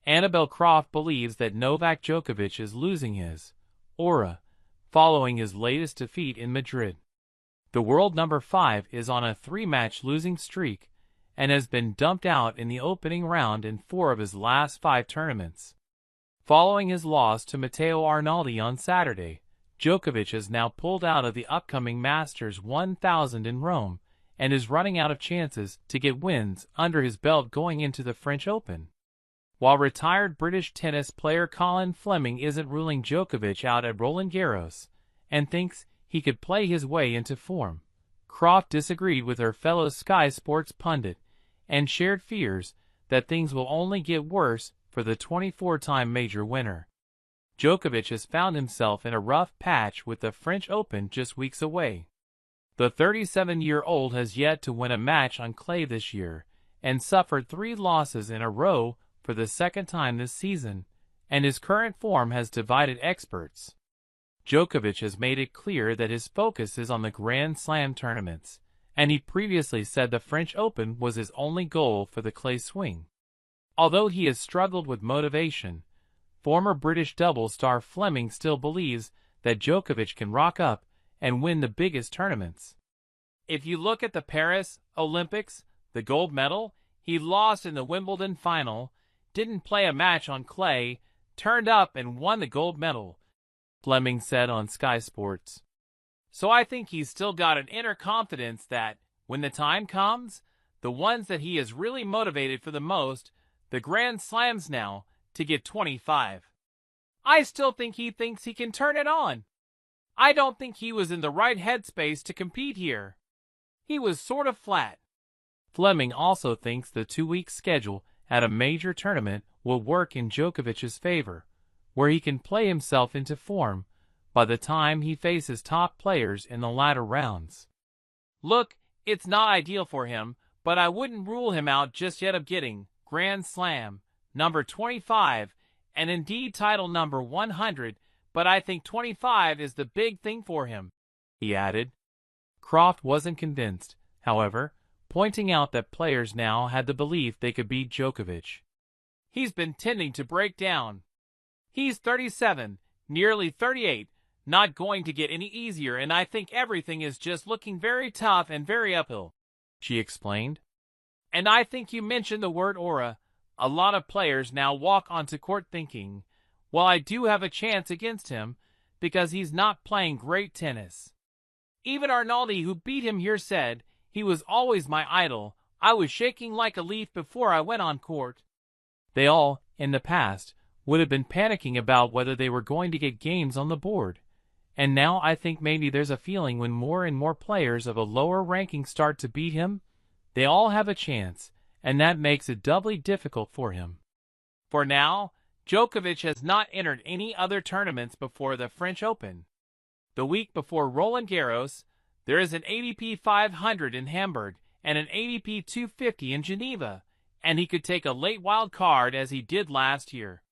Annabel Croft believes that Novak Djokovic is losing his aura following his latest defeat in Madrid. The world number 5 is on a 3-match losing streak and has been dumped out in the opening round in 4 of his last 5 tournaments. Following his loss to Matteo Arnaldi on Saturday, Djokovic has now pulled out of the upcoming Masters 1000 in Rome and is running out of chances to get wins under his belt going into the French Open. While retired British tennis player Colin Fleming isn't ruling Djokovic out at Roland Garros and thinks he could play his way into form, Croft disagreed with her fellow Sky Sports pundit and shared fears that things will only get worse for the 24-time major winner. Djokovic has found himself in a rough patch with the French Open just weeks away. The 37-year-old has yet to win a match on clay this year and suffered 3 losses in a row for the second time this season, and his current form has divided experts. Djokovic has made it clear that his focus is on the Grand Slam tournaments, and he previously said the French Open was his only goal for the clay swing. Although he has struggled with motivation, former British doubles star Fleming still believes that Djokovic can rock up and win the biggest tournaments. If you look at the Paris Olympics, the gold medal, he lost in the Wimbledon final, didn't play a match on clay, turned up and won the gold medal, Fleming said on Sky Sports. So I think he's still got an inner confidence that, when the time comes, the ones that he is really motivated for the most, the Grand Slams now, to get 25. I still think he thinks he can turn it on. I don't think he was in the right headspace to compete here. He was sort of flat. Fleming also thinks the 2-week schedule at a major tournament will work in Djokovic's favor, where he can play himself into form by the time he faces top players in the latter rounds. Look, it's not ideal for him, but I wouldn't rule him out just yet of getting Grand Slam number 25 and indeed title number 100, but I think 25 is the big thing for him, he added. Croft wasn't convinced, however, pointing out that players now had the belief they could beat Djokovic. He's been tending to break down. He's 37, nearly 38, not going to get any easier, and I think everything is just looking very tough and very uphill, she explained. And I think you mentioned the word aura. A lot of players now walk onto court thinking, well, I do have a chance against him because he's not playing great tennis. Even Arnaldi, who beat him here, said, he was always my idol. I was shaking like a leaf before I went on court. They all, in the past, would have been panicking about whether they were going to get games on the board. And now I think maybe there's a feeling when more and more players of a lower ranking start to beat him, they all have a chance, and that makes it doubly difficult for him. For now, Djokovic has not entered any other tournaments before the French Open. The week before Roland Garros, there is an ATP 500 in Hamburg and an ATP 250 in Geneva, and he could take a late wild card as he did last year.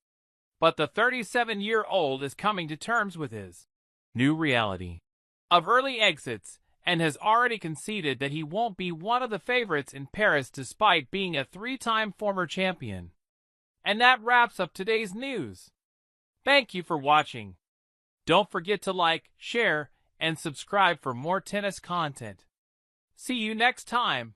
But the 37-year-old is coming to terms with his new reality of early exits and has already conceded that he won't be one of the favorites in Paris despite being a 3-time former champion. And that wraps up today's news. Thank you for watching. Don't forget to like, share, and subscribe for more tennis content. See you next time.